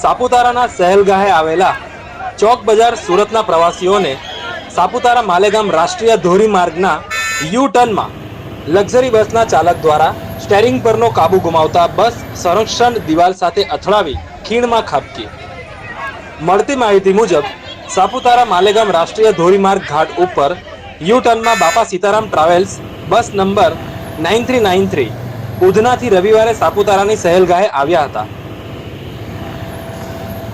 સાપુતારાના સહેલગાહે આવેલા ચોક બજાર સુરતના પ્રવાસીઓને સાપુતારા માલેગામ રાષ્ટ્રીય ધોરીમાર્ગના યુ ટર્નમાં લક્ઝરી બસના ચાલક દ્વારા સ્ટેરિંગ પરનો કાબુ ગુમાવતા બસ સંરક્ષણ દિવાલ સાથે અથડાવી ખીણમાં ખાબકી। મળતી માહિતી મુજબ સાપુતારા માલેગામ રાષ્ટ્રીય ધોરીમાર્ગ ઘાટ ઉપર યુ ટર્નમાં બાપા સીતારામ ટ્રાવેલ્સ બસ નંબર 9393 ઉધનાથી રવિવારે સાપુતારાની સહેલગાહે આવ્યા હતા।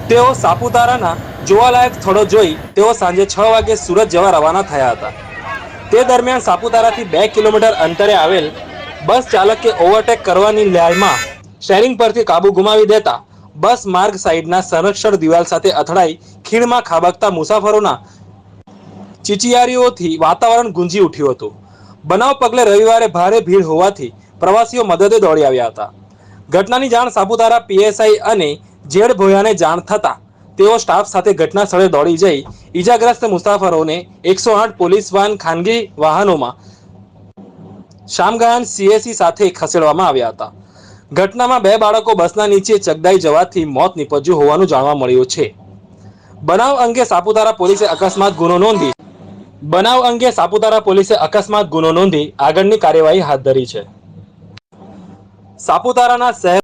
તેઓ સાપુતારાના જોવાલાયક સ્થળો જોઈ તેઓ સાંજે 6 વાગે સુરત જવા રવાના થયા હતા। તે દરમિયાન સાપુતારાથી 2 કિલોમીટર અંતરે આવેલ બસ ચાલકે ઓવરટેક કરવાની લાયમાં સ્ટેરિંગ પરથી કાબુ ગુમાવી દેતા બસ માર્ગ સાઈડના સંરક્ષણ દિવાલ સાથે અથડાઈ ખીણમાં ખાબકતા મુસાફરોના ચીચિયારીઓથી વાતાવરણ ગુંજી ઉઠ્યું હતું। બનાવ પગલે રવિવારે ભારે ભીડ હોવાથી પ્રવાસીઓ મદદે દોડી આવ્યા હતા। ઘટનાની જાણ સાપુતારા પીએસઆઈ અને જેડ ભોયાને જાણ થતા તેઓ સ્ટાફ સાથે ઘટના સ્થળે દોડી જઈ ઈજાગ્રસ્ત મુસાફરોને 108 પોલીસ વાન ખાનગી વાહનોમાં શામગાન સીએસસી સાથે ખસેડવામાં આવ્યા હતા। ઘટનામાં 2 બાળકો બસના નીચે ચગદાઈ જવાથી મોત નીપજ્યું હોવાનું જાણવા મળ્યું છે। બનાવ અંગે સાપુતારા પોલીસે અકસ્માત ગુનો નોંધી આગળની કાર્યવાહી હાથ ધરી છે। સાપુતારાના શહેર